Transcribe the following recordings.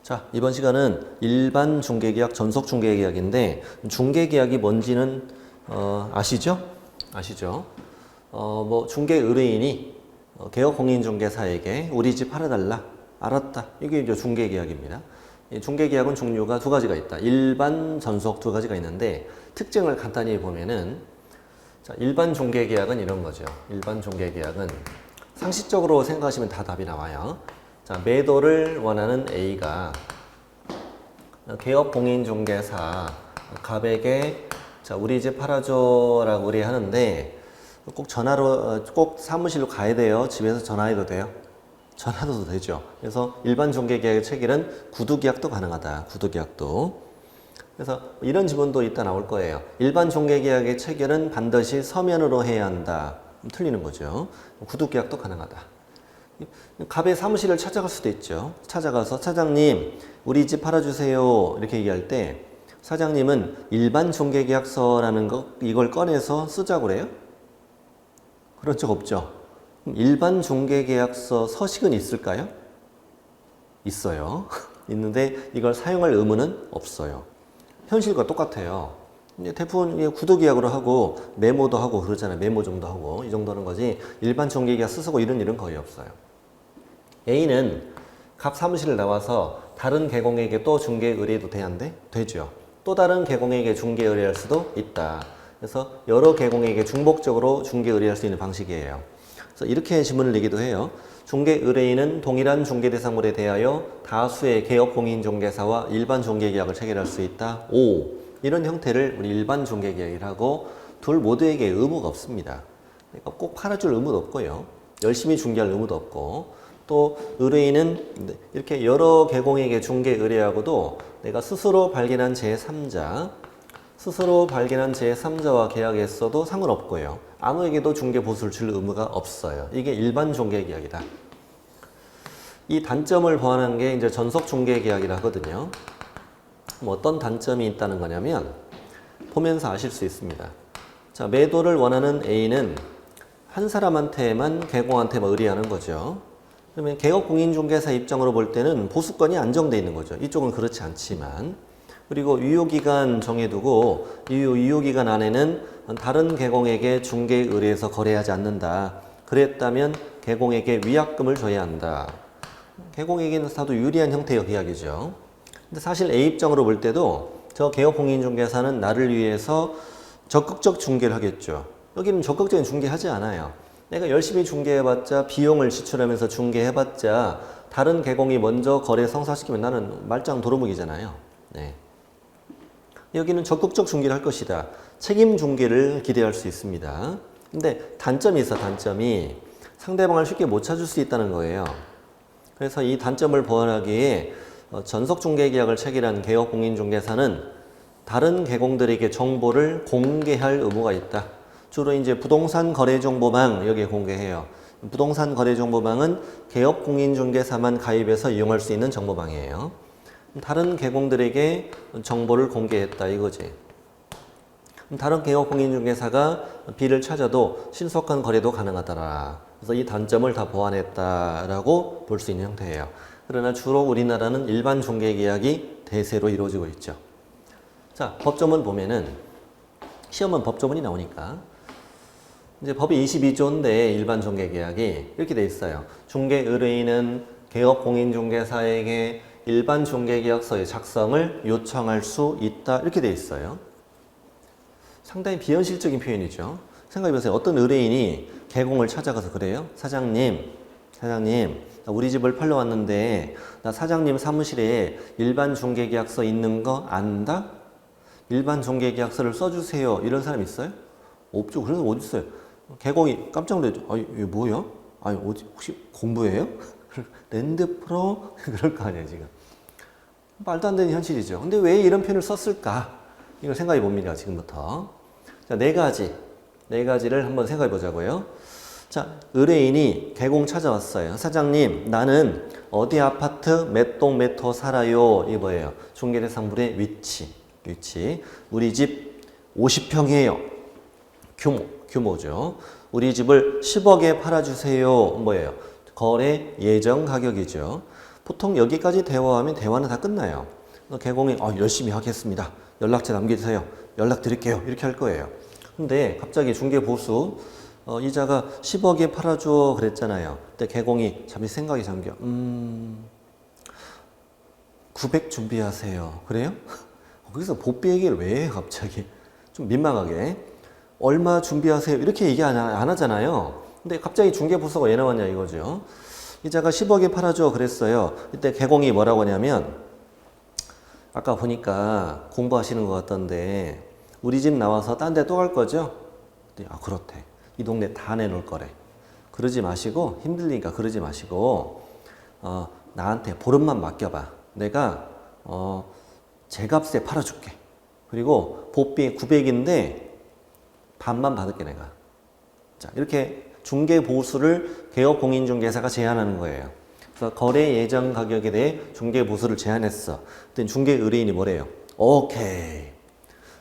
자, 이번 시간은 일반 중개계약, 전속 중개계약인데 중개계약이 뭔지는 아시죠? 아시죠? 뭐 중개 의뢰인이 개업 공인중개사에게 우리 집 팔아달라. 알았다. 이게 이제 중개계약입니다. 이 중개계약은 종류가 두 가지가 있다. 일반, 전속 두 가지가 있는데 특징을 간단히 보면은 자, 일반 중개계약은 이런 거죠. 일반 중개계약은 상식적으로 생각하시면 다 답이 나와요. 자, 매도를 원하는 A가 개업 공인중개사 갑에게 자, 우리 집 팔아줘 라고 의뢰하는데 꼭 전화로 꼭 사무실로 가야 돼요? 집에서 전화해도 돼요? 전화도 되죠. 그래서 일반 중개계약의 체결은 구두계약도 가능하다. 구두계약도. 그래서 이런 지문도 이따 나올 거예요. 일반 중개계약의 체결은 반드시 서면으로 해야 한다. 틀리는 거죠. 구두계약도 가능하다. 갑의 사무실을 찾아갈 수도 있죠. 찾아가서 사장님 우리 집 팔아주세요 이렇게 얘기할 때 사장님은 일반 중개계약서라는 거 이걸 꺼내서 쓰자고 그래요? 그런 적 없죠. 일반 중개계약서 서식은 있을까요? 있어요. 있는데 이걸 사용할 의무는 없어요. 현실과 똑같아요. 대부분 구두계약으로 하고 메모도 하고 그러잖아요. 메모 정도 하고 이 정도는 거지 일반 중개계약 쓰고 이런 일은 거의 없어요. A는 갑 사무실을 나와서 다른 계공에게 또 중개 의뢰도 돼야 한대? 되죠. 또 다른 계공에게 중개 의뢰할 수도 있다. 그래서 여러 계공에게 중복적으로 중개 의뢰할 수 있는 방식이에요. 그래서 이렇게 지문을 내기도 해요. 중개 의뢰인은 동일한 중개 대상물에 대하여 다수의 개업 공인중개사와 일반 중개계약을 체결할 수 있다. 5. 이런 형태를 우리 일반 중개계약이라고 둘 모두에게 의무가 없습니다. 그러니까 꼭 팔아줄 의무도 없고요. 열심히 중개할 의무도 없고 또 의뢰인은 이렇게 여러 계공에게 중개 의뢰하고도 내가 스스로 발견한 제3자와 계약했어도 상관없고요. 아무에게도 중개 보수를 줄 의무가 없어요. 이게 일반 중개계약이다. 이 단점을 보완한 게 이제 전속 중개계약이라 하거든요. 뭐 어떤 단점이 있다는 거냐면 보면서 아실 수 있습니다. 자, 매도를 원하는 A는 한 사람한테만 계공한테만 의뢰하는 거죠. 그러면 개업 공인중개사 입장으로 볼 때는 보수권이 안정되어 있는 거죠. 이쪽은 그렇지 않지만. 그리고 유효기간 정해두고 유효기간 안에는 다른 계공에게 중개 의뢰해서 거래하지 않는다. 그랬다면 계공에게 위약금을 줘야 한다. 계공에게는 다도 유리한 형태의 계약이죠. 근데 사실 A 입장으로 볼 때도 저 개업 공인중개사는 나를 위해서 적극적 중개를 하겠죠. 여기는 적극적인 중개하지 않아요. 내가 열심히 중개해봤자 비용을 지출하면서 중개해봤자 다른 계공이 먼저 거래 성사시키면 나는 말짱 도루묵이잖아요. 네. 여기는 적극적 중개를 할 것이다. 책임 중개를 기대할 수 있습니다. 근데 단점이 있어. 단점이 상대방을 쉽게 못 찾을 수 있다는 거예요. 그래서 이 단점을 보완하기에 전속 중개계약을 체결한 개업 공인중개사는 다른 계공들에게 정보를 공개할 의무가 있다. 주로 이제 부동산 거래정보망 여기에 공개해요. 부동산 거래정보망은 개업 공인중개사만 가입해서 이용할 수 있는 정보망이에요. 다른 계공들에게 정보를 공개했다 이거지. 다른 개업 공인중개사가 B를 찾아도 신속한 거래도 가능하더라. 그래서 이 단점을 다 보완했다라고 볼 수 있는 형태예요. 그러나 주로 우리나라는 일반 중개계약이 대세로 이루어지고 있죠. 자, 법조문 보면은 시험은 법조문이 나오니까 이제 법이 22조인데 일반 중개계약이 이렇게 돼 있어요. 중개 의뢰인은 개업 공인중개사에게 일반 중개계약서의 작성을 요청할 수 있다 이렇게 돼 있어요. 상당히 비현실적인 표현이죠. 생각해보세요. 어떤 의뢰인이 계공을 찾아가서 그래요. 사장님 나 우리 집을 팔러 왔는데 나 사장님 사무실에 일반 중개계약서 있는 거 안다? 일반 중개계약서를 써주세요. 이런 사람 있어요? 없죠. 그래서 어디 있어요? 계공이 깜짝 놀라죠. 아, 이게 뭐야? 아니, 혹시 공부해요? 랜드프로? 그럴 거 아니에요, 지금. 말도 안 되는 현실이죠. 근데 왜 이런 표현을 썼을까? 이걸 생각해 봅니다, 지금부터. 자, 네 가지를 한번 생각해 보자고요. 자, 의뢰인이 계공 찾아왔어요. 사장님, 나는 어디 아파트 몇 동 몇 호 살아요. 이게 뭐예요? 중개대상물의 위치. 우리 집 50평이에요. 규모죠. 우리 집을 10억에 팔아주세요. 뭐예요? 거래 예정 가격이죠. 보통 여기까지 대화하면 대화는 다 끝나요. 개공이 열심히 하겠습니다. 연락처 남겨주세요. 연락드릴게요. 이렇게 할 거예요. 근데 갑자기 중개보수 이자가 10억에 팔아줘 그랬잖아요. 근데 개공이 잠시 생각이 잠겨. 900 준비하세요. 그래요? 거기서 복비 얘기를 왜 해 갑자기? 좀 민망하게. 얼마 준비하세요. 이렇게 얘기 안 하잖아요. 근데 갑자기 중개보수가 왜 나왔냐 이거죠. 이자가 10억에 팔아줘 그랬어요. 이때 개공이 뭐라고 하냐면 아까 보니까 공부하시는 것 같던데 우리 집 나와서 딴 데 또 갈 거죠? 그렇대. 이 동네 다 내놓을 거래. 그러지 마시고 힘들리니까 그러지 마시고 나한테 보름만 맡겨봐. 내가 제값에 팔아줄게. 그리고 복비 900인데 반만 받을게 내가. 자 이렇게 중개보수를 개업공인중개사가 제한하는 거예요. 그래서 거래 예정 가격에 대해 중개보수를 제한했어. 그때 중개의뢰인이 뭐래요? 오케이.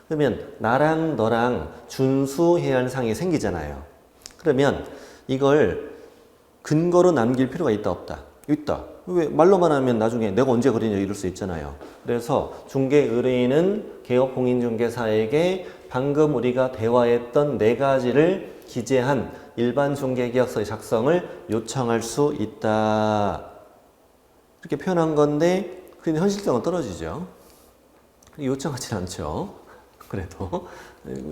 그러면 나랑 너랑 준수해야 할 사항이 생기잖아요. 그러면 이걸 근거로 남길 필요가 있다 없다? 있다. 왜 말로만 하면 나중에 내가 언제 그랬냐 이럴 수 있잖아요. 그래서 중개의뢰인은 개업공인중개사에게 방금 우리가 대화했던 4가지를 기재한 일반 중개계약서의 작성을 요청할 수 있다. 이렇게 표현한 건데 근데 현실성은 떨어지죠. 요청하진 않죠. 그래도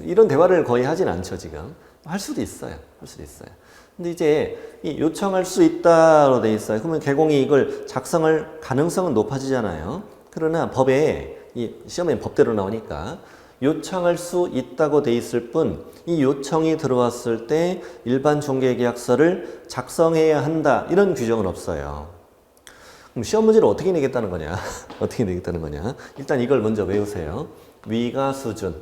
이런 대화를 거의 하진 않죠 지금. 할 수도 있어요. 할 수도 있어요. 근데 이제 이 요청할 수 있다로 돼 있어요. 그러면 개공이 이걸 작성할 가능성은 높아지잖아요. 그러나 법에 이 시험에 법대로 나오니까 요청할 수 있다고 돼 있을 뿐 이 요청이 들어왔을 때 일반 중개계약서를 작성해야 한다 이런 규정은 없어요. 그럼 시험 문제를 어떻게 내겠다는 거냐? 어떻게 내겠다는 거냐? 일단 이걸 먼저 외우세요. 위가 수준.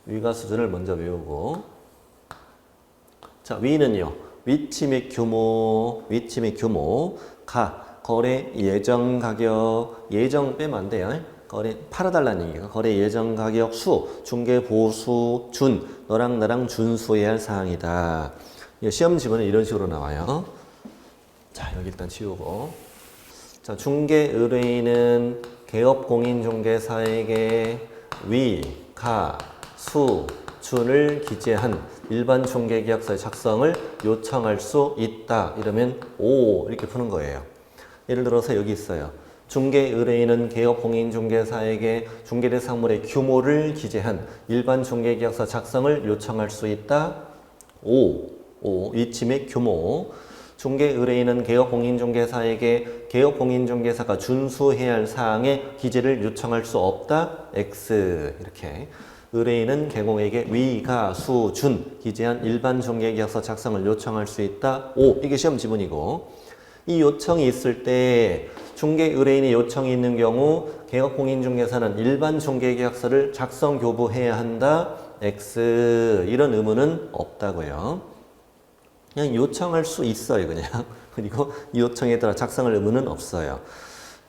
위가 수준을 먼저 외우고 자 위는요. 위치 및 규모, 위치 및 규모, 거래 예정 가격, 예정 빼면 안 돼요. 거래 팔아달라는 얘기가 거래 예정 가격 중개 보수 너랑 나랑 준수해야 할 사항이다. 시험 지문은 이런 식으로 나와요. 자 여기 일단 지우고 자 중개 의뢰인은 개업 공인중개사에게 준을 기재한 일반 중개계약서의 작성을 요청할 수 있다. 이러면 오 이렇게 푸는 거예요. 예를 들어서 여기 있어요. 중개 의뢰인은 개업 공인중개사에게 중개대상물의 규모를 기재한 일반 중개계약서 작성을 요청할 수 있다. 위치 및 규모. 중개 의뢰인은 개업 공인중개사에게 개업 공인중개사가 준수해야 할 사항의 기재를 요청할 수 없다. X 이렇게. 의뢰인은 개공에게 준 기재한 일반 중개계약서 작성을 요청할 수 있다. 이게 시험 지문이고 이 요청이 있을 때 중개 의뢰인의 요청이 있는 경우 개업 공인중개사는 일반 중개계약서를 작성 교부해야 한다. X 이런 의무는 없다고요. 그냥 요청할 수 있어요, 그냥. 그리고 이 요청에 따라 작성할 의무는 없어요.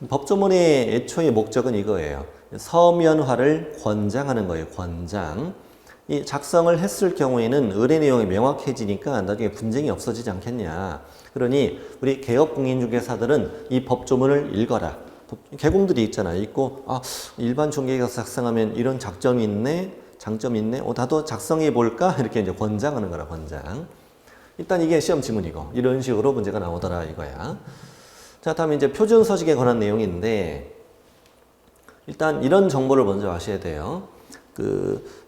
법조문의 애초의 목적은 이거예요. 서면화를 권장하는 거예요, 권장. 이 작성을 했을 경우에는 의뢰 내용이 명확해지니까 나중에 분쟁이 없어지지 않겠냐. 그러니 우리 개업공인중개사들은 이 법조문을 읽어라. 개공들이 있잖아요. 읽고 일반 중개계약서 작성하면 이런 장점이 있네, 장점이 있네. 나도 작성해 볼까? 이렇게 이제 권장하는 거라, 권장. 일단 이게 시험 지문이고 이런 식으로 문제가 나오더라 이거야. 자, 다음에 이제 표준 서식에 관한 내용인데 일단 이런 정보를 먼저 아셔야 돼요.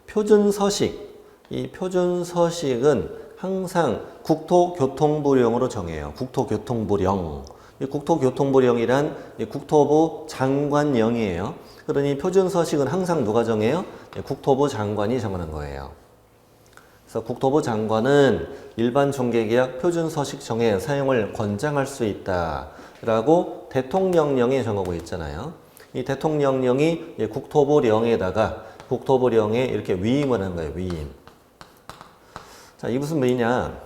표준 서식, 이 표준 서식은 항상 국토교통부령으로 정해요. 국토교통부령. 이 국토교통부령이란 국토부 장관령이에요. 그러니 표준 서식은 항상 누가 정해요? 국토부 장관이 정하는 거예요. 그래서 국토부 장관은 일반 중개계약 표준 서식 정해 사용을 권장할 수 있다라고 대통령령에 정하고 있잖아요. 이 대통령령이 국토부령에다가 국토부령에 이렇게 위임을 한 거예요. 위임. 자, 이게 무슨 말이냐?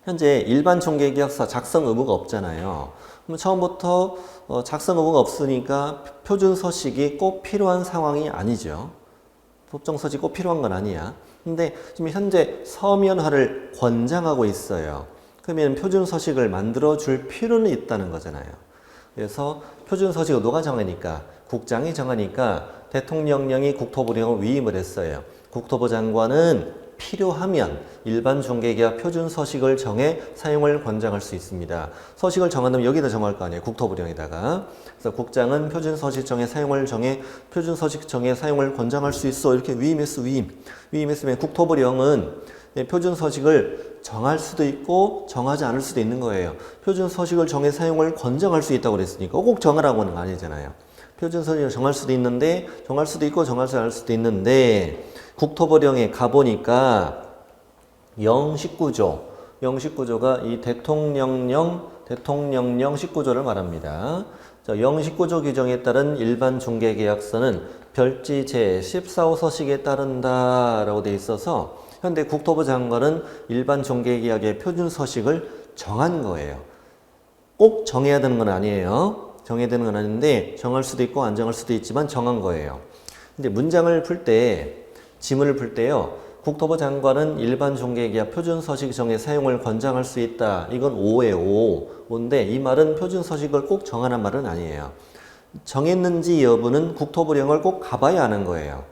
현재 일반 중개계약서 작성 의무가 없잖아요. 그럼 처음부터 작성 의무가 없으니까 표준 서식이 꼭 필요한 상황이 아니죠. 법정 서식이 꼭 필요한 건 아니야. 근데 지금 현재 서면화를 권장하고 있어요. 그러면 표준 서식을 만들어 줄 필요는 있다는 거잖아요. 그래서 표준 서식을 누가 정하니까? 국장이 정하니까 대통령령이 국토부령을 위임을 했어요. 국토부 장관은 필요하면 일반 중개계약 표준 서식을 정해 사용을 권장할 수 있습니다. 서식을 정한다면 여기다 정할 거 아니에요. 국토부령에다가. 그래서 국장은 표준 서식 정해 사용을 정해 표준 서식 정해 사용을 권장할 수 있어. 이렇게 위임했어. 위임했으면 국토부령은 표준 서식을 정할 수도 있고 정하지 않을 수도 있는 거예요. 표준 서식을 정해 사용을 권장할 수 있다고 그랬으니까 꼭 정하라고는 아니잖아요. 표준 서식을 정할 수도 있는데 정할 수도 있고 정하지 않을 수도 있는데 국토부령에 가보니까 영식구조, 영식구조가 이 대통령령 19조를 말합니다. 자, 영식구조 규정에 따른 일반 중개계약서는 별지 제14호 서식에 따른다라고 돼 있어서 현재 국토부 장관은 일반 중개계약의 표준 서식을 정한 거예요. 꼭 정해야 되는 건 아니에요. 정해야 되는 건 아닌데 정할 수도 있고 안 정할 수도 있지만 정한 거예요. 근데 문장을 풀 때, 지문을 풀 때요. 국토부 장관은 일반 중개계약 표준 서식 정해 사용을 권장할 수 있다. 이건 5예요. 5인데 이 말은 표준 서식을 꼭 정하는 말은 아니에요. 정했는지 여부는 국토부령을 꼭 가봐야 하는 거예요.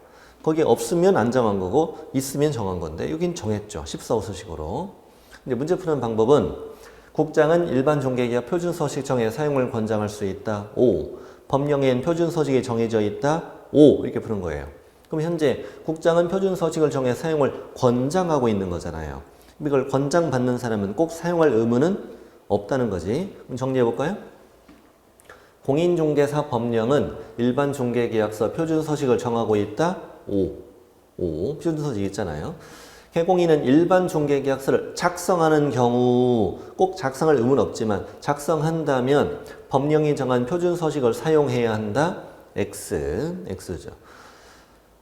거기에 없으면 안 정한 거고 있으면 정한 건데 여긴 정했죠. 14호 서식으로. 근데 문제 푸는 방법은 국장은 일반 중개계약 표준 서식 정해 사용을 권장할 수 있다. 5. 법령엔 표준 서식이 정해져 있다. 5. 이렇게 푸는 거예요. 그럼 현재 국장은 표준 서식을 정해 사용을 권장하고 있는 거잖아요. 이걸 권장받는 사람은 꼭 사용할 의무는 없다는 거지. 그럼 정리해 볼까요? 공인중개사 법령은 일반 중개계약서 표준 서식을 정하고 있다. 5. 표준 서식 있잖아요. 개공인은 일반 중개계약서를 작성하는 경우 꼭 작성할 의무는 없지만 작성한다면 법령이 정한 표준 서식을 사용해야 한다. X죠.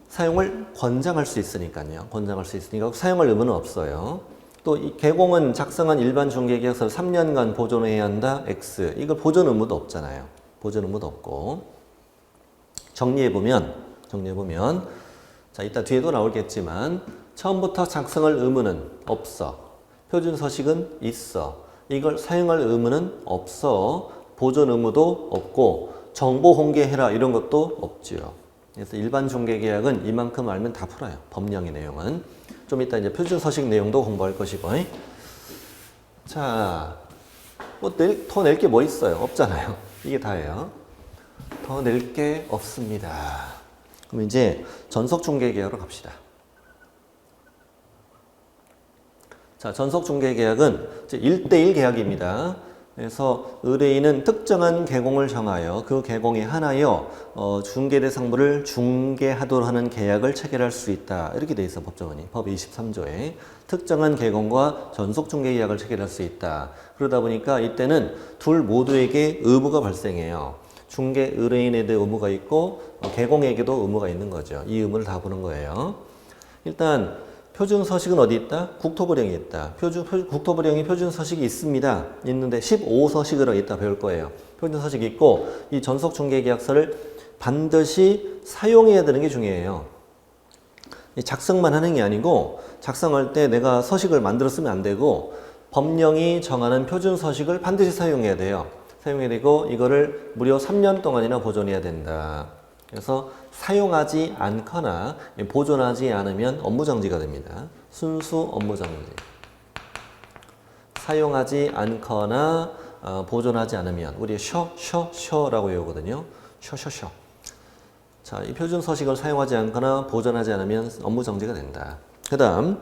사용을 권장할 수 있으니까요. 권장할 수 있으니까 사용할 의무는 없어요. 또 이 개공은 작성한 일반 중개계약서를 3년간 보존해야 한다. X. 이거 보존 의무도 없잖아요. 보존 의무도 없고. 정리해보면 자, 이따 뒤에도 나오겠지만 처음부터 작성할 의무는 없어. 표준 서식은 있어. 이걸 사용할 의무는 없어. 보존 의무도 없고 정보 공개해라 이런 것도 없지요. 그래서 일반 중개계약은 이만큼 알면 다 풀어요. 법령의 내용은. 좀 이따 이제 표준 서식 내용도 공부할 것이고. 자, 뭐 더 낼 게 뭐 있어요? 없잖아요. 이게 다예요. 더 낼 게 없습니다. 그럼 이제 전속 중개계약으로 갑시다. 자, 전속 중개계약은 1대1 계약입니다. 그래서 의뢰인은 특정한 계공을 정하여 그 계공에 한하여 중개대상물을 중개하도록 하는 계약을 체결할 수 있다. 이렇게 돼 있어 법정원이. 법 23조에 특정한 계공과 전속 중개계약을 체결할 수 있다. 그러다 보니까 이때는 둘 모두에게 의무가 발생해요. 중개 의뢰인에도 의무가 있고 계공에게도 의무가 있는 거죠. 이 의무를 다 보는 거예요. 일단 표준 서식은 어디 있다? 국토부령이 있다. 국토부령이 표준 서식이 있습니다. 있는데 15서식으로 있다 배울 거예요. 표준 서식이 있고 이 전속 중개 계약서를 반드시 사용해야 되는 게 중요해요. 작성만 하는 게 아니고 작성할 때 내가 서식을 만들어 쓰면 안 되고 법령이 정하는 표준 서식을 반드시 사용해야 돼요. 사용해야 되고 이거를 무려 3년 동안이나 보존해야 된다. 그래서 사용하지 않거나 보존하지 않으면 업무정지가 됩니다. 순수 업무정지. 사용하지 않거나 보존하지 않으면 우리 쉬라고 외우거든요. 쉬. 자, 이 표준 서식을 사용하지 않거나 보존하지 않으면 업무정지가 된다. 그 다음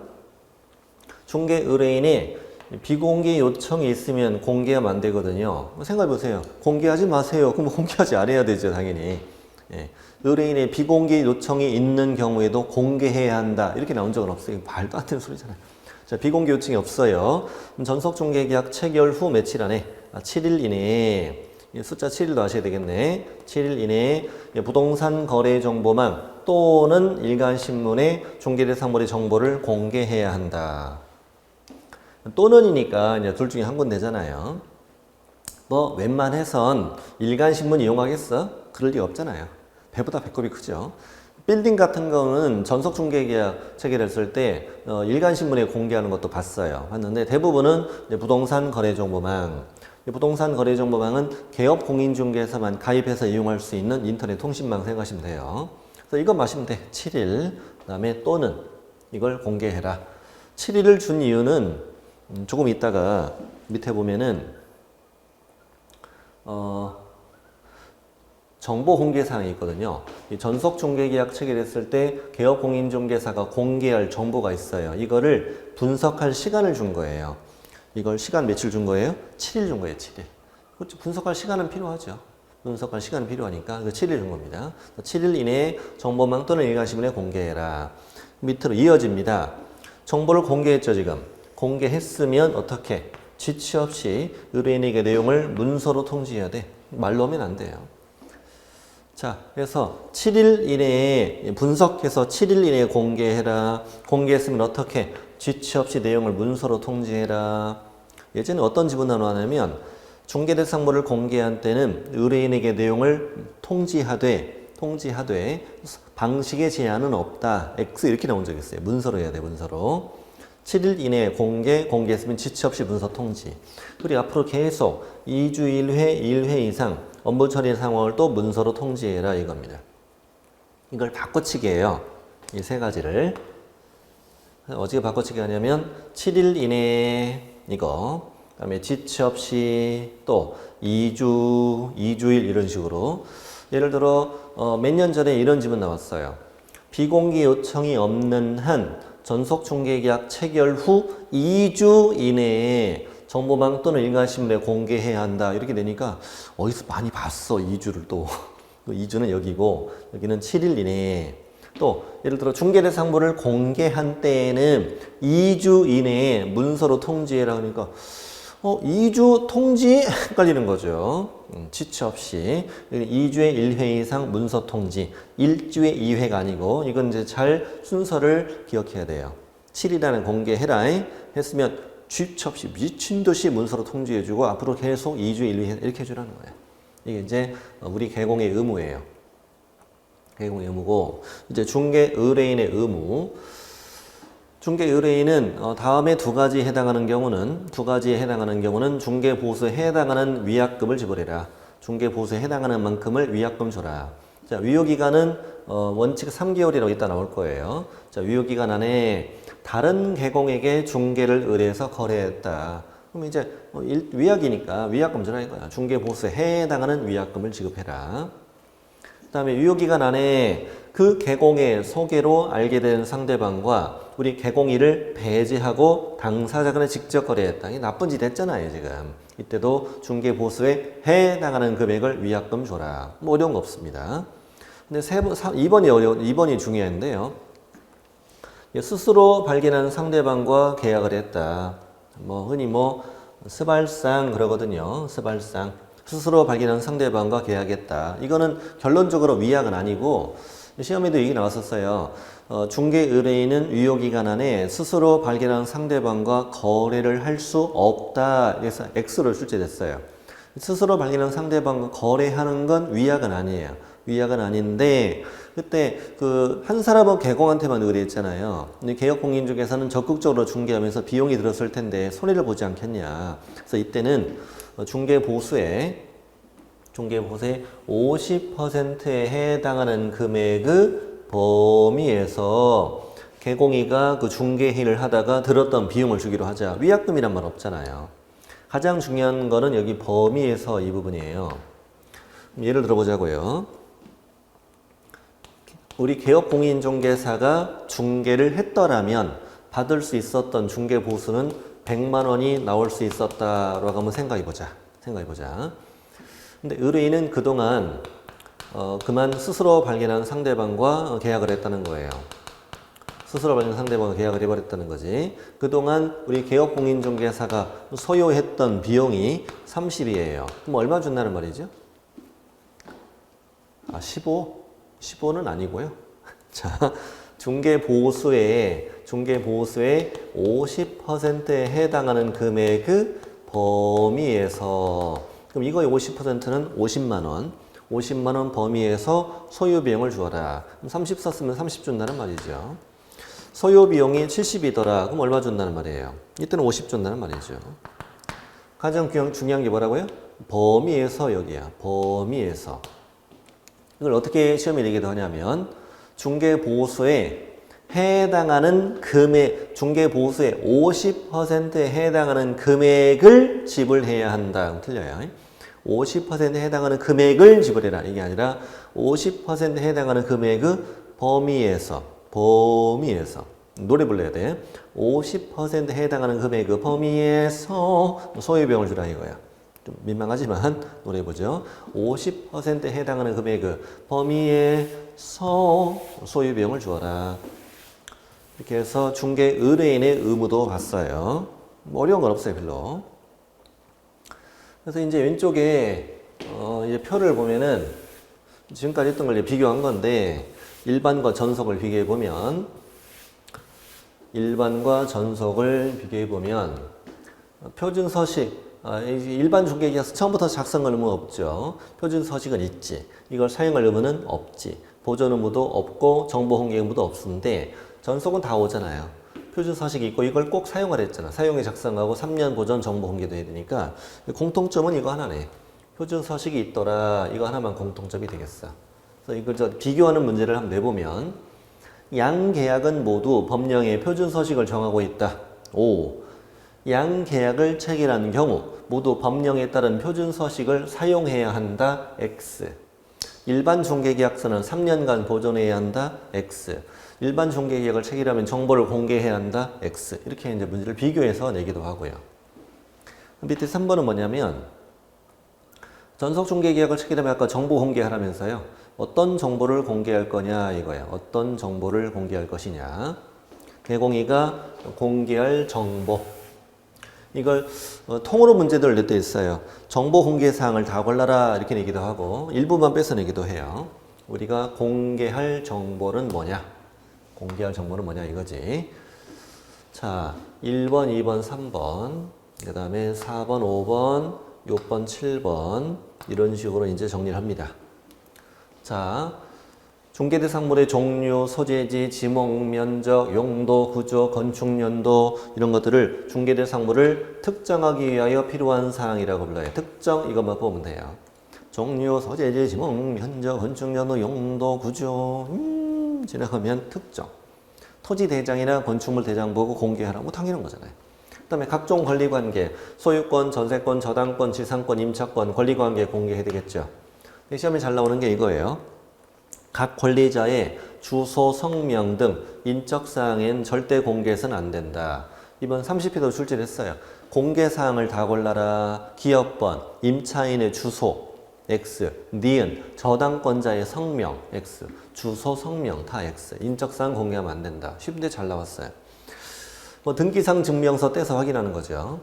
중개 의뢰인이 비공개 요청이 있으면 공개하면 안 되거든요. 생각해 보세요. 공개하지 마세요. 그럼 공개하지 않아야 되죠, 당연히. 예. 의뢰인의 비공개 요청이 있는 경우에도 공개해야 한다. 이렇게 나온 적은 없어요. 말도 안 되는 소리잖아요. 자, 비공개 요청이 없어요. 전속중개계약 체결 후 며칠 안에? 7일 이내에. 숫자 7일도 아셔야 되겠네. 7일 이내에 부동산 거래 정보망 또는 일간신문에 중개대상물의 정보를 공개해야 한다. 또는이니까 이제 둘 중에 한 군 되잖아요. 뭐 웬만해선 일간신문 이용하겠어? 그럴 리가 없잖아요. 배보다 배꼽이 크죠. 빌딩 같은 거는 전속중개계약 체결했을 때 일간신문에 공개하는 것도 봤어요. 봤는데 대부분은 이제 부동산 거래정보망 이 부동산 거래정보망은 개업 공인중개사만 가입해서 이용할 수 있는 인터넷 통신망 생각하시면 돼요. 그래서 이거 마시면 돼. 7일. 그다음에 또는 이걸 공개해라. 7일을 준 이유는 조금 있다가 밑에 보면은 정보 공개 사항이 있거든요. 이 전속 중개 계약 체결했을 때 개업 공인중개사가 공개할 정보가 있어요. 이거를 분석할 시간을 준 거예요. 이걸 시간 며칠 준 거예요? 7일 준 거예요, 7일. 그렇죠. 분석할 시간은 필요하죠. 분석할 시간은 필요하니까 7일 준 겁니다. 7일 이내에 정보망 또는 일가시문에 공개해라. 밑으로 이어집니다. 정보를 공개했죠, 지금. 공개했으면 어떻게? 지체 없이 의뢰인에게 내용을 문서로 통지해야 돼. 말로 하면 안 돼요. 자, 그래서 7일 이내에 분석해서 7일 이내에 공개해라. 공개했으면 어떻게? 지체 없이 내용을 문서로 통지해라. 예전에 어떤 지분 나누냐면 중개대상물을 공개한 때는 의뢰인에게 내용을 통지하되 방식의 제한은 없다. X 이렇게 나온 적이 있어요. 문서로 해야 돼, 문서로. 7일 이내에 공개했으면 지체 없이 문서 통지. 그리고 앞으로 계속 2주 1회, 1회 이상 업무 처리 상황을 또 문서로 통지해라 이겁니다. 이걸 바꿔치기예요. 이 세 가지를. 어떻게 바꿔치기 하냐면 7일 이내에 이거, 그 다음에 지체 없이 또 2주, 2주일 이런 식으로. 예를 들어 몇 년 전에 이런 질문 나왔어요. 비공개 요청이 없는 한 전속중개계약 체결 후 2주 이내에 정보망 또는 일간신문에 공개해야 한다. 이렇게 되니까 어디서 많이 봤어. 2주를 또. 2주는 여기고 여기는 7일 이내에. 또 예를 들어 중개대상물을 공개한 때에는 2주 이내에 문서로 통지해라 하니까 2주 통지? 헷갈리는 거죠. 지체 없이 2주에 1회 이상 문서 통지, 1주에 2회가 아니고 이건 이제 잘 순서를 기억해야 돼요. 7일이라는 공개해라 했으면 지체 없이 미친 듯이 문서로 통지해주고 앞으로 계속 2주에 1회 이렇게 해주라는 거예요. 이게 이제 우리 개공의 의무예요. 개공의 의무고 이제 중개 의뢰인의 의무. 중개 의뢰인은 다음에 두 가지에 해당하는 경우는 중개 보수에 해당하는 위약금을 지불해라. 중개 보수에 해당하는 만큼을 위약금 줘라. 자, 유효기간은 원칙 3개월이라고 이따 나올 거예요. 자, 유효기간 안에 다른 개공에게 중개를 의뢰해서 거래했다. 그럼 이제 위약이니까 위약금 주라 이거야. 중개 보수에 해당하는 위약금을 지급해라. 그 다음에 유효기간 안에 그 개공의 소개로 알게 된 상대방과 우리 개공일을 배제하고 당사자 간에 직접 거래했다. 이게 나쁜 짓 했잖아요, 지금. 이때도 중개 보수에 해당하는 금액을 위약금 줘라. 뭐 어려운 거 없습니다. 근데 2번이 중요한데요. 스스로 발견한 상대방과 계약을 했다. 흔히 스발상 그러거든요. 스발상. 스스로 발견한 상대방과 계약했다. 이거는 결론적으로 위약은 아니고 시험에도 얘기 나왔었어요. 중개 의뢰인은 유효기간 안에 스스로 발견한 상대방과 거래를 할 수 없다. 그래서 X로 출제됐어요. 스스로 발견한 상대방과 거래하는 건 위약은 아니에요. 위약은 아닌데 그때 한 사람은 개공한테만 의뢰했잖아요. 근데 개업공인중개사는 적극적으로 중개하면서 비용이 들었을 텐데 손해를 보지 않겠냐. 그래서 이때는 중개 보수의 50%에 해당하는 금액의 범위에서 개공이가 그 중개회의를 하다가 들었던 비용을 주기로 하자. 위약금이란 말 없잖아요. 가장 중요한 거는 여기 범위에서 이 부분이에요. 예를 들어보자고요. 우리 개업공인중개사가 중개를 했더라면 받을 수 있었던 중개 보수는 100만 원이 나올 수 있었다라고 한번 생각해보자. 근데 의뢰인은 그동안 그만 스스로 발견한 상대방과 계약을 했다는 거예요. 스스로 발견한 상대방과 계약을 해버렸다는 거지. 그동안 우리 개업공인중개사가 소요했던 비용이 30이에요. 그럼 얼마 준다는 말이죠? 15? 15는 아니고요. 자, 중개 보수의 50%에 해당하는 금액의 범위에서 그럼 이거의 50%는 50만 원. 50만 원 범위에서 소요 비용을 주어라. 그럼 30 썼으면 30 준다는 말이죠. 소요 비용이 70이더라. 그럼 얼마 준다는 말이에요? 이때는 50 준다는 말이죠. 가장 중요한 게 뭐라고요? 범위에서 여기야. 범위에서. 이걸 어떻게 시험에 내기도 하냐면 중개보수에 해당하는 금액, 중개보수의 50%에 해당하는 금액을 지불해야 한다. 틀려요. 50%에 해당하는 금액을 지불해라. 이게 아니라 50%에 해당하는 금액의 범위에서 노래 불러야 돼. 50%에 해당하는 금액의 범위에서 소유비용을 주라 이거야. 좀 민망하지만 노래해보죠. 50%에 해당하는 금액의 범위에서 소유비용을 주어라. 이렇게 해서 중개 의뢰인의 의무도 봤어요. 뭐 어려운 건 없어요, 별로. 그래서 이제 왼쪽에 이제 표를 보면은 지금까지 했던 걸 비교한 건데 일반과 전속을 비교해 보면 표준 서식 일반 중개계약서 처음부터 작성할 의무 없죠. 표준 서식은 있지. 이걸 사용할 의무는 없지. 보존 의무도 없고 정보 공개 의무도 없는데 전속은 다 오잖아요. 표준 서식이 있고 이걸 꼭 사용하라 했잖아. 사용에 작성하고 3년 보존 정보 공개도 해야 되니까 공통점은 이거 하나네. 표준 서식이 있더라. 이거 하나만 공통점이 되겠어. 그래서 이걸 비교하는 문제를 한번 내보면 양 계약은 모두 법령에 표준 서식을 정하고 있다. 오. 양 계약을 체결하는 경우 모두 법령에 따른 표준 서식을 사용해야 한다. X. 일반 중개계약서는 3년간 보존해야 한다. X. 일반 중개계약을 체결하면 정보를 공개해야 한다. X. 이렇게 이제 문제를 비교해서 내기도 하고요. 밑에 3번은 뭐냐면 전속 중개계약을 체결하면 아까 정보 공개하라면서요. 어떤 정보를 공개할 거냐 이거야. 어떤 정보를 공개할 것이냐. 개공이가 공개할 정보. 이걸 통으로 문제들을 낼 때 있어요. 정보 공개 사항을 다 골라라 이렇게 내기도 하고 일부만 뺏어내기도 해요. 우리가 공개할 정보는 뭐냐? 공개할 정보는 뭐냐 이거지. 자, 1번, 2번, 3번, 그 다음에 4번, 5번, 6번, 7번 이런 식으로 이제 정리를 합니다. 자, 중개대상물의 종류, 소재지, 지목, 면적, 용도, 구조, 건축 연도 이런 것들을 중개대상물을 특정하기 위하여 필요한 사항이라고 불러요. 특정 이것만 보면 돼요. 종류, 소재지, 지목, 면적, 건축 연도, 용도, 구조 지나가면 특정. 토지 대장이나 건축물 대장 보고 공개하라. 뭐 당연한 거잖아요. 그 다음에 각종 권리관계, 소유권, 전세권, 저당권, 지상권, 임차권, 권리관계 공개해야 되겠죠. 시험에 잘 나오는 게 이거예요. 각 권리자의 주소, 성명 등 인적사항엔 절대 공개해서는 안 된다. 이번 30회도 출제를 했어요. 공개사항을 다 골라라. 기업번, 임차인의 주소, X, 니은, 저당권자의 성명, X, 주소, 성명 다 X. 인적사항 공개하면 안 된다. 쉽은데 잘 나왔어요. 뭐 등기상 증명서 떼서 확인하는 거죠.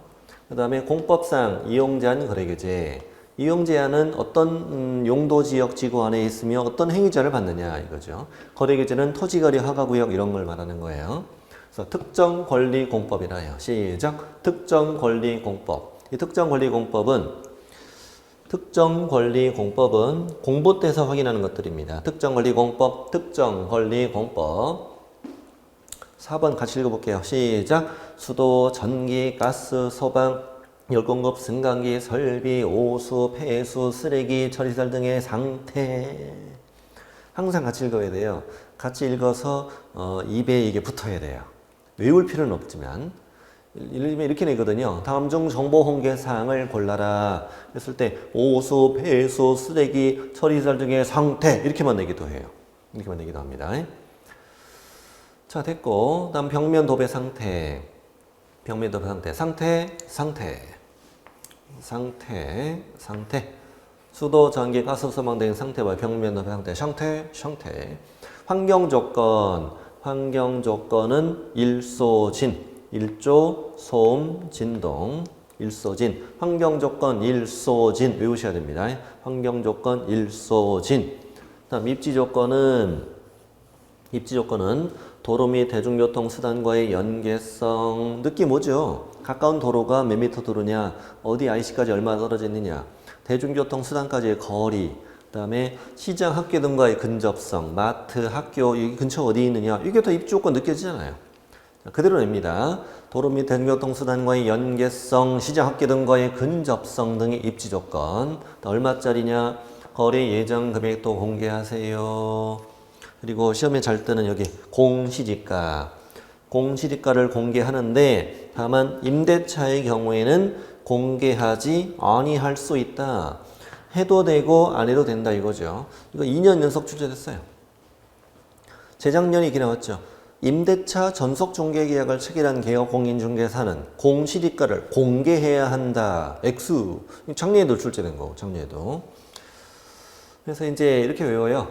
그 다음에 공법상 이용제한 거래규제. 이용제한은 어떤 용도 지역 지구 안에 있으며 어떤 행위자를 받느냐 이거죠. 거래규제는 토지거래 허가구역 이런 걸 말하는 거예요. 그래서 특정권리공법이라 해요. 시작. 특정권리공법. 이 특정권리공법은 공부 때서 확인하는 것들입니다. 특정권리공법, 특정권리공법. 4번 같이 읽어볼게요. 시작. 수도, 전기, 가스, 소방, 열공급, 승강기, 설비, 오수, 폐수, 쓰레기, 처리시설 등의 상태. 항상 같이 읽어야 돼요. 같이 읽어서 입에 이게 붙어야 돼요. 외울 필요는 없지만 이렇게 내거든요. 다음 중 정보 공개 사항을 골라라. 했을 때 오수, 폐수, 쓰레기, 처리시설 등의 상태 이렇게만 내기도 해요. 이렇게만 내기도 합니다. 자, 됐고 다음 벽면 도배 상태. 벽면 도배 상태. 상태. 수도, 전기, 가스, 소방 등 상태와 벽면 도배 상태. 환경 조건은 일소진. 일조, 소음, 진동, 일소진. 환경 조건 일소진 외우셔야 됩니다. 환경 조건 일소진. 다음 입지 조건은 도로 및 대중교통 수단과의 연계성. 느낌 오죠? 가까운 도로가 몇 미터 도로냐, 어디 IC까지 얼마나 떨어져 있느냐, 대중교통 수단까지의 거리, 그 다음에 시장, 학교 등과의 근접성, 마트, 학교, 이 근처 어디 있느냐, 이게 다 입지 조건 느껴지잖아요. 그대로 냅니다. 도로 및 대중교통수단과의 연계성, 시장학계 등과의 근접성 등의 입지 조건. 얼마짜리냐? 거래 예정 금액도 공개하세요. 그리고 시험에 잘 뜨는 여기 공시지가. 공시지가를 공개하는데 다만 임대차의 경우에는 공개하지 아니할 수 있다. 해도 되고 안 해도 된다 이거죠. 이거 2년 연속 출제됐어요. 재작년에 이렇게 나왔죠. 임대차 전속중개계약을 체결한 개업공인중개사는 공시지가를 공개해야 한다. X. 작년에도 출제된 거고, 작년에도. 그래서 이제 이렇게 외워요.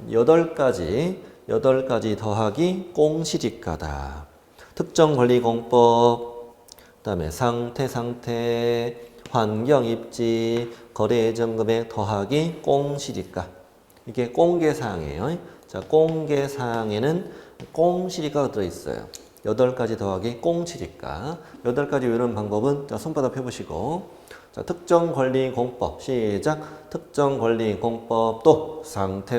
8가지 더하기 공시지가다. 특정권리공법, 그다음에 상태, 환경입지, 거래예정금액 더하기 공시지가. 이게 공개사항이에요. 자, 공개사항에는 공시지가가 들어있어요. 8가지 더하기 공시지가. 8가지 외우는 방법은 자, 손바닥 펴보시고. 자, 특정권리공법 시작. 특정권리공법 또 상태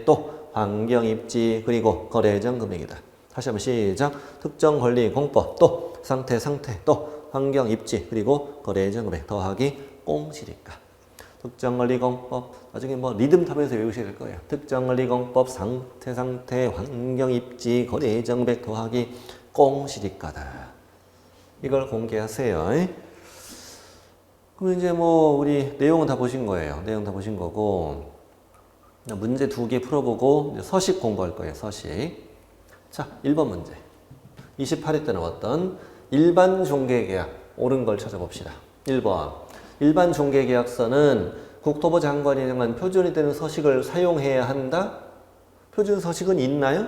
또 환경입지 그리고 거래예정금액이다. 다시 한번 시작. 특정권리공법 또 상태 또 환경입지 그리고 거래예정금액 더하기 공시지가. 특정권리공법 나중에 뭐 리듬탑에서 외우셔야 될 거예요. 특정권리공법 상태 환경입지 거래예정금액 더하기 공시지가다. 이걸 공개하세요. 그럼 이제 뭐 우리 내용은 다 보신 거예요. 내용 다 보신 거고 문제 2개 풀어보고 서식 공부할 거예요. 서식. 자, 1번 문제. 28회 때 나왔던 일반 중개계약 옳은 걸 찾아봅시다. 1번. 일반 중개계약서는 국토부 장관이 정한 표준이 되는 서식을 사용해야 한다? 표준 서식은 있나요?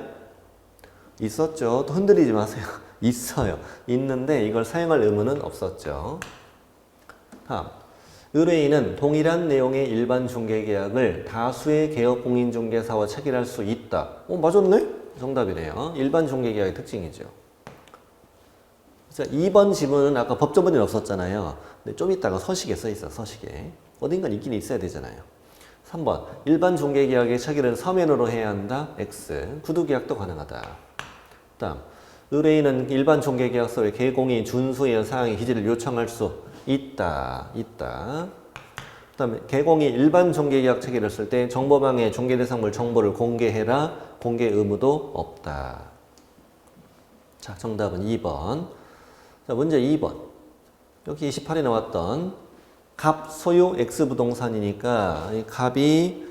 있었죠. 또 흔들리지 마세요. 있어요. 있는데 이걸 사용할 의무는 없었죠. 다음. 의뢰인은 동일한 내용의 일반 중개계약을 다수의 개업공인중개사와 체결할 수 있다. 맞았네? 정답이네요. 일반 중개계약의 특징이죠. 자, 2번 지문은 아까 법조문이 없었잖아요. 근데 좀 이따가 서식에 써 있어, 서식에. 어딘가 있긴 있어야 되잖아요. 3번. 일반 중개계약의 체결은 서면으로 해야 한다. X. 구두계약도 가능하다. 다음. 의뢰인은 일반 중개계약서의 개공이 준수의 사항의 기재를 요청할 수 있다. 그 다음에 개공이 일반 중개계약 체결을 했을 때 정보망에 중개대상물 정보를 공개해라. 공개 의무도 없다. 자, 정답은 2번. 자, 문제 2번. 여기 28에 나왔던 갑 소유 X 부동산이니까 이 갑이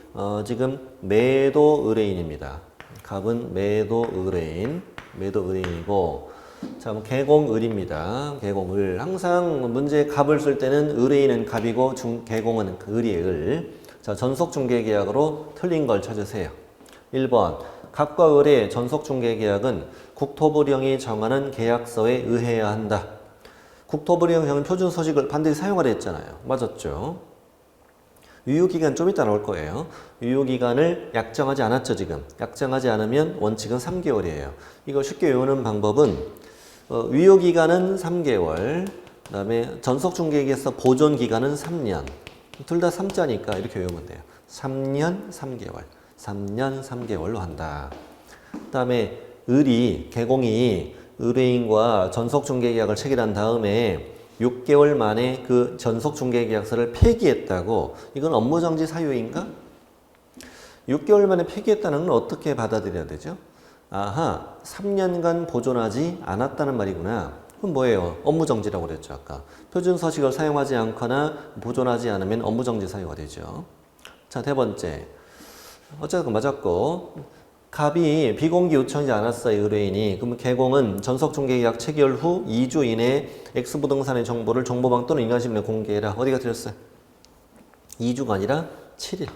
지금 매도 의뢰인입니다. 갑은 매도 의뢰인이고 자, 개공을입니다. 개공을. 항상 문제에 갑을 쓸 때는 의뢰인은 갑이고 개공은 을이에요, 을. 자, 전속중개계약으로 틀린 걸 찾으세요. 1번. 갑과 을의 전속중개계약은 국토부령이 정하는 계약서에 의해야 한다. 국토부령이 정하는 표준서식을 반드시 사용하려 했잖아요. 맞았죠? 유효기간 좀 이따 나올 거예요. 유효기간을 약정하지 않았죠, 지금. 약정하지 않으면 원칙은 3개월이에요. 이거 쉽게 외우는 방법은 유효기간은 3개월, 그 다음에 전속중개계약서 보존기간은 3년. 둘 다 3자니까 이렇게 외우면 돼요. 3년 3개월. 3년 3개월로 한다. 그 다음에 개공이 의뢰인과 전속중개계약을 체결한 다음에 6개월 만에 그 전속중개계약서를 폐기했다고. 이건 업무정지 사유인가? 6개월 만에 폐기했다는 건 어떻게 받아들여야 되죠? 아하, 3년간 보존하지 않았다는 말이구나. 그럼 뭐예요? 업무정지라고 그랬죠, 아까. 표준서식을 사용하지 않거나 보존하지 않으면 업무정지 사유가 되죠. 자, 네 번째. 어쨌든 맞았고, 갑이 비공개 요청하지 않았어요, 의뢰인이. 그러면 개공은 전속중개계약 체결 후 2주 이내에 X부동산의 정보를 정보방 또는 인간신문에 공개해라. 어디가 틀렸어요? 2주가 아니라 7일.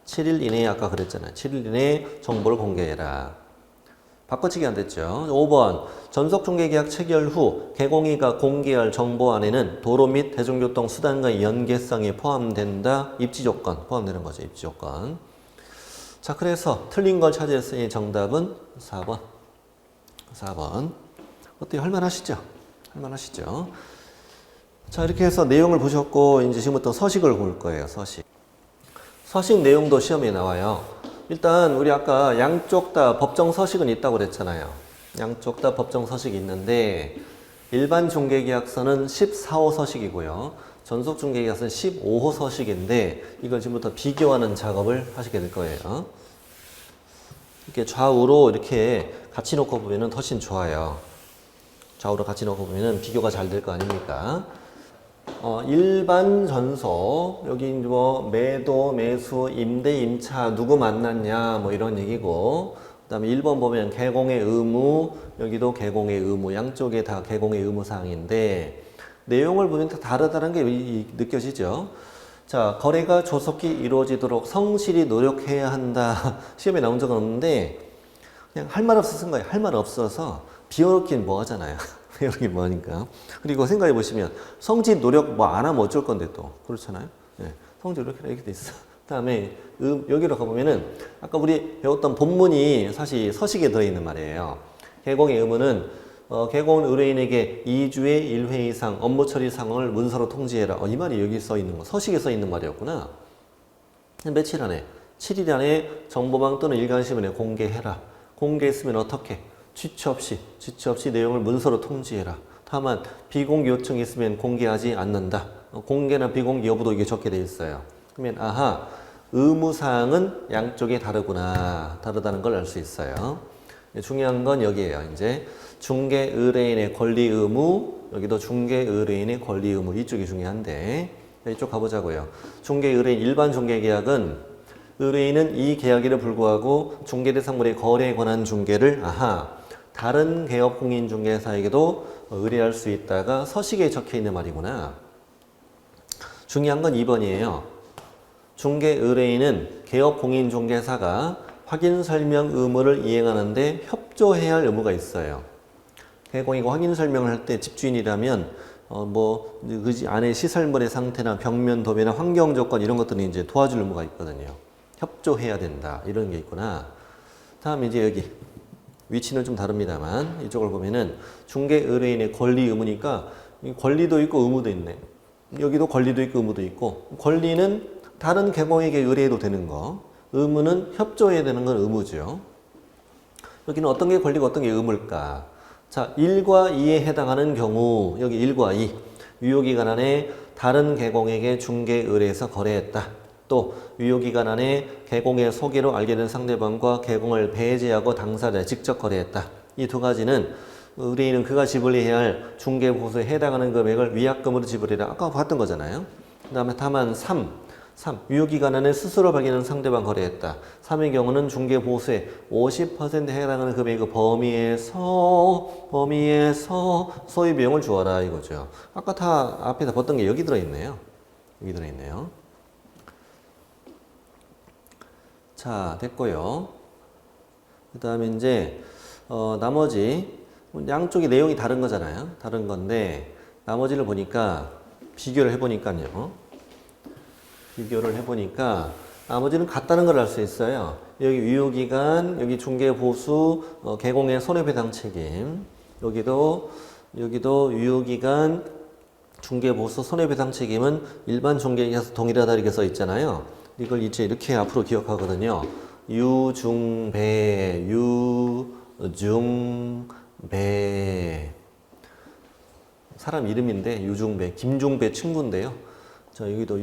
7일 이내에 아까 그랬잖아요. 7일 이내에 정보를 공개해라. 바꿔치기 안 됐죠. 5번. 전속중개계약 체결 후 개공이가 공개할 정보 안에는 도로 및 대중교통 수단과의 연계성이 포함된다. 입지조건. 포함되는 거죠. 입지조건. 자, 그래서 틀린 걸 찾았으니 정답은 4번. 4번. 어때요? 할만하시죠? 할만하시죠? 자, 이렇게 해서 내용을 보셨고 이제 지금부터 서식을 볼 거예요. 서식. 서식 내용도 시험에 나와요. 일단 우리 아까 양쪽 다 법정 서식은 있다고 그랬잖아요. 양쪽 다 법정 서식이 있는데 일반 중개계약서는 14호 서식이고요. 전속 중개계약서는 15호 서식인데 이걸 지금부터 비교하는 작업을 하시게 될 거예요. 이렇게 좌우로 이렇게 같이 놓고 보면은 훨씬 좋아요. 좌우로 같이 놓고 보면은 비교가 잘 될 거 아닙니까? 일반 전속, 여기 뭐 매도, 매수, 임대, 임차 누구 만났냐 뭐 이런 얘기고, 그 다음에 1번 보면 개공의 의무, 여기도 개공의 의무, 양쪽에 다 개공의 의무 사항인데 내용을 보면 다 다르다는 게 느껴지죠. 자, 거래가 조속히 이루어지도록 성실히 노력해야 한다. 시험에 나온 적은 없는데 그냥 할 말 없어 쓴 거예요. 할 말 없어서 비워놓긴 뭐 하잖아요. 비워놓긴 뭐 하니까. 그리고 생각해 보시면 성실 노력 뭐 안 하면 어쩔 건데 또 그렇잖아요. 네, 성실 노력해라 이렇게 돼 있어. 그다음에 여기로 가보면은 아까 우리 배웠던 본문이 사실 서식에 들어있는 말이에요. 개공의 의무는 개공은 의뢰인에게 2주에 1회 이상 업무 처리 상황을 문서로 통지해라. 이 말이 여기 써 있는 거, 서식에 써 있는 말이었구나. 며칠 안에, 7일 안에 정보망 또는 일간신문에 공개해라. 공개했으면 어떻게? 지체 없이 내용을 문서로 통지해라. 다만 비공개 요청이 있으면 공개하지 않는다. 공개나 비공개 여부도 이게 적게 돼 있어요. 그러면 아하, 의무사항은 양쪽이 다르구나. 다르다는 걸 알 수 있어요. 중요한 건 여기에요. 이제 중개 의뢰인의 권리 의무, 여기도 중개 의뢰인의 권리 의무, 이쪽이 중요한데 이쪽 가보자고요. 중개 의뢰인 일반 중개 계약은 의뢰인은 이 계약에도 불구하고 중개 대상물의 거래에 관한 중개를 다른 개업 공인 중개사에게도 의뢰할 수 있다가 서식에 적혀 있는 말이구나. 중요한 건 2번이에요. 중개 의뢰인은 개업 공인 중개사가 확인 설명 의무를 이행하는데 협조해야 할 의무가 있어요. 개공이고 확인 설명을 할 때 집주인이라면 그 안에 시설물의 상태나 벽면 도배나 환경 조건 이런 것들이 이제 도와줄 의무가 있거든요. 협조해야 된다 이런 게 있구나. 다음 이제 여기 위치는 좀 다릅니다만 이쪽을 보면은 중개 의뢰인의 권리 의무니까 권리도 있고 의무도 있네. 여기도 권리도 있고 의무도 있고, 권리는 다른 개공에게 의뢰해도 되는 거, 의무는 협조해야 되는 건 의무죠. 여기는 어떤 게 권리고 어떤 게 의무일까? 자, 1과 2에 해당하는 경우, 여기 1과 2, 유효기간 안에 다른 개공에게 중개 의뢰해서 거래했다. 또 유효기간 안에 개공의 소개로 알게 된 상대방과 개공을 배제하고 당사자에 직접 거래했다. 이 두 가지는 의뢰인은 그가 지불해야 할 중개보수에 해당하는 금액을 위약금으로 지불해라. 아까 봤던 거잖아요. 그 다음에 다만 3. 유효기간 안에 스스로 발견한 상대방 거래했다. 3의 경우는 중개보수의 50%에 해당하는 금액의 범위에서 소유 비용을 주어라 이거죠. 아까 다 앞에 다 봤던 게 여기 들어있네요. 여기 들어있네요. 자, 됐고요. 그 다음에 이제 나머지 양쪽의 내용이 다른 거잖아요. 다른 건데 나머지를 보니까 비교를 해보니까 나머지는 같다는 걸 알 수 있어요. 여기 유효기간, 여기 중개보수, 개공의 손해배상 책임, 여기도 유효기간, 중개보수, 손해배상 책임은 일반 중개계약서 동일하다 이렇게 써 있잖아요. 이걸 이제 이렇게 앞으로 기억하거든요. 유중배. 사람 이름인데 유중배, 김중배 친구인데요. 자, 여기도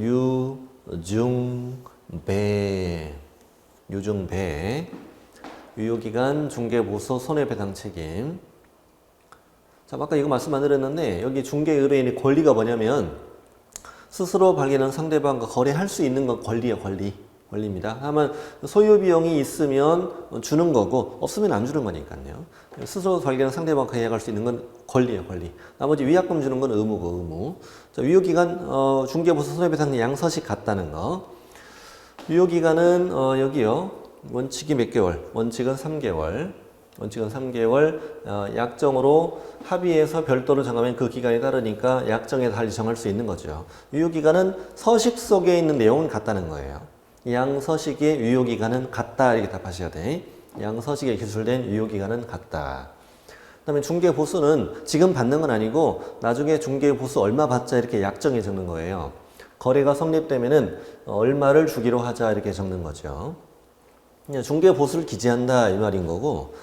유중배. 유효기간, 중개보수, 손해배상 책임. 자, 아까 이거 말씀 안 드렸는데 여기 중개 의뢰인의 권리가 뭐냐면 스스로 발견한 상대방과 거래할 수 있는 건 권리입니다. 다만 소요 비용이 있으면 주는 거고 없으면 안 주는 거니까요. 스스로 발견한 상대방과 계약할 수 있는 건 권리예요. 나머지 위약금 주는 건 의무. 자, 유효기간 중개보수 손해배상 양서식 같다는 거. 유효기간은 여기요. 원칙이 몇 개월? 원칙은 3개월. 약정으로 합의해서 별도로 정하면 그 기간에 따르니까 약정에 달리 정할 수 있는 거죠. 유효기간은 서식 속에 있는 내용은 같다는 거예요. 양서식의 유효기간은 같다 이렇게 답하셔야 돼. 양서식에 기술된 유효기간은 같다. 그 다음에 중개보수는 지금 받는 건 아니고 나중에 중개보수 얼마 받자 이렇게 약정에 적는 거예요. 거래가 성립되면은 얼마를 주기로 하자 이렇게 적는 거죠. 중개보수를 기재한다 이 말인 거고,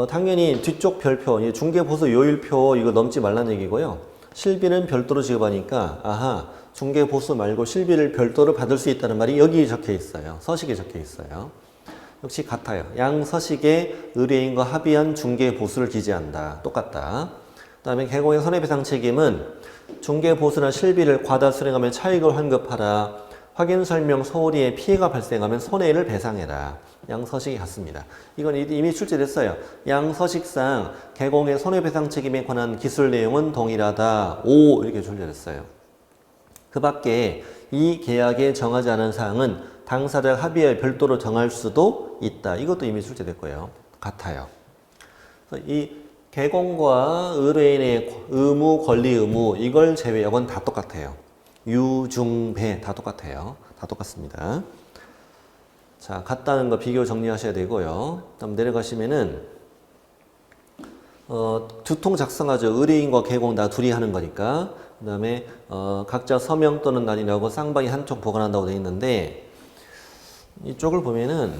당연히 뒤쪽 별표, 이 중개보수 요일표 이거 넘지 말라는 얘기고요. 실비는 별도로 지급하니까 아하, 중개보수 말고 실비를 별도로 받을 수 있다는 말이 여기 적혀 있어요. 서식에 적혀 있어요. 역시 같아요. 양서식에 의뢰인과 합의한 중개보수를 기재한다. 똑같다. 그 다음에 개공의 손해배상 책임은 중개보수나 실비를 과다 수령하면 차익을 환급하라. 확인설명 소홀히에 피해가 발생하면 손해를 배상해라. 양서식이 같습니다. 이건 이미 출제됐어요. 양서식상 개공의 손해배상 책임에 관한 기술 내용은 동일하다. 5 이렇게 출제됐어요. 그 밖에 이 계약에 정하지 않은 사항은 당사자 합의에 별도로 정할 수도 있다. 이것도 이미 출제됐고요. 같아요. 이 개공과 의뢰인의 의무, 권리 의무 이걸 제외, 이건 다 똑같아요. 유, 중, 배 다 똑같아요. 다 똑같습니다. 자, 같다는 거 비교 정리하셔야 되고요. 다음 내려가시면은 두통 작성하죠. 의뢰인과 개공 다 둘이 하는 거니까. 그 다음에 각자 서명 또는 난이라고 쌍방이 한쪽 보관한다고 되어 있는데 이쪽을 보면은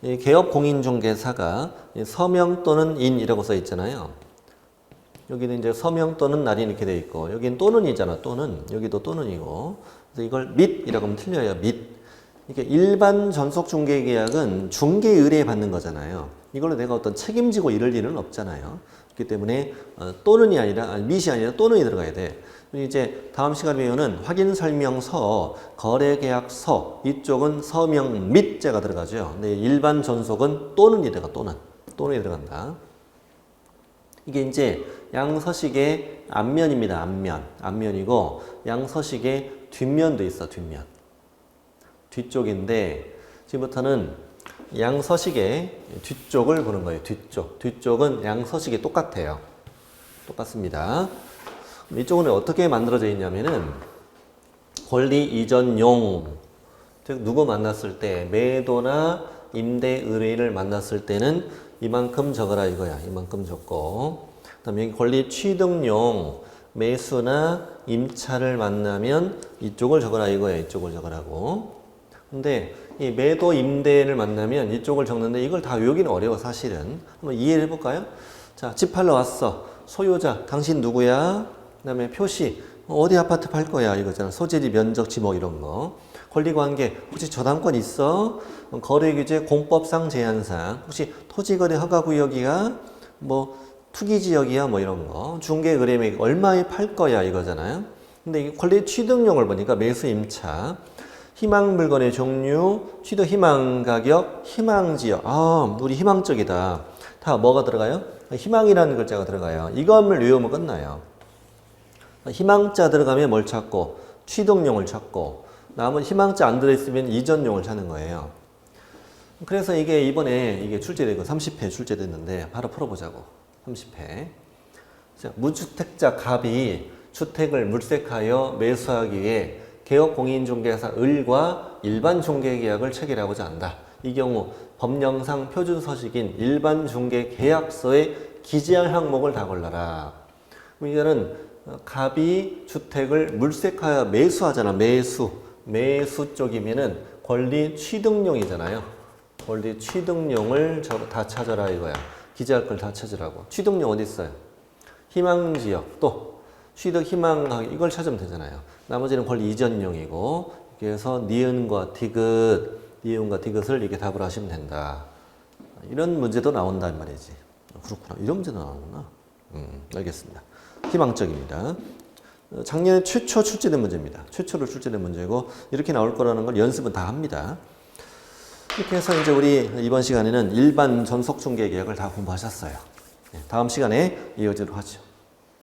이 개업공인중개사가 서명 또는 인이라고 써 있잖아요. 여기는 이제 서명 또는 날이 이렇게 되어 있고 여기는 또는이잖아. 또는 여기도 또는이고 그래서 이걸 밋이라고 하면 틀려요. 밋. 이게 일반 전속중개계약은 중개 의뢰 받는 거잖아요. 이걸로 내가 어떤 책임지고 이럴 일은 없잖아요. 그렇기 때문에 또는이 아니라 밋이 아니라 또는이 들어가야 돼. 이제 다음 시간에 배우는 확인설명서, 거래계약서 이쪽은 서명 밋자가 들어가죠. 근데 일반 전속은 또는이 들어가. 또는이 들어간다. 이게 이제 양서식의 앞면입니다. 앞면이고 양서식의 뒷면도 있어. 뒤쪽인데 지금부터는 양서식의 뒤쪽을 보는 거예요. 뒤쪽은 양서식이 똑같아요. 똑같습니다. 이쪽은 어떻게 만들어져 있냐면은 권리 이전용, 즉 누구 만났을 때 매도나 임대 의뢰인을 만났을 때는 이만큼 적어라 이거야. 이만큼 적고 그다음에 여기 권리 취득용 매수나 임차를 만나면 이쪽을 적어라 이거야. 이쪽을 적으라고. 근데 이 매도 임대를 만나면 이쪽을 적는데 이걸 다 외우기는 어려워 사실은. 한번 이해를 해볼까요? 자, 집 팔러 왔어. 소유자 당신 누구야? 그 다음에 표시 어디 아파트 팔 거야 이거잖아. 소재지 면적 지목 이런 거. 권리관계 혹시 저당권 있어? 거래규제 공법상 제한사항 혹시 토지거래 허가구역이야? 뭐 투기지역이야? 뭐 이런 거. 중개의뢰액 얼마에 팔 거야 이거잖아요. 근데 이 권리 취득용을 보니까 매수 임차 희망 물건의 종류, 취득 희망 가격, 희망 지역. 아, 우리 희망적이다. 다 뭐가 들어가요? 희망이라는 글자가 들어가요. 이것을 외우면 끝나요. 희망자 들어가면 뭘 찾고, 취득용을 찾고, 남은 희망자 안 들어있으면 이전용을 찾는 거예요. 그래서 이게 이번에 이게 출제되고 30회 출제됐는데 바로 풀어보자고. 30회. 무주택자 갑이 주택을 물색하여 매수하기 위해 개업공인중개사 을과 일반 중개계약을 체결하고자 한다. 이 경우 법령상 표준서식인 일반 중개계약서에 기재할 항목을 다 골라라. 이거는 갑이 주택을 물색하여 매수하잖아. 매수 쪽이면은 권리 취득용이잖아요. 권리 취득용을 다 찾아라 이거야. 기재할 걸 다 찾으라고. 취득용 어디 있어요? 희망지역 또 취득 희망 가격 이걸 찾으면 되잖아요. 나머지는 권리 이전용이고 그래서 니은과 디귿을 이렇게 답을 하시면 된다. 이런 문제도 나온단 말이지. 그렇구나. 이런 문제도 나오는구나. 알겠습니다. 희망적입니다. 작년에 최초 출제된 문제입니다. 최초로 출제된 문제고 이렇게 나올 거라는 걸 연습은 다 합니다. 이렇게 해서 이제 우리 이번 시간에는 일반 전속 중개 계약을 다 공부하셨어요. 다음 시간에 이어지도록 하죠.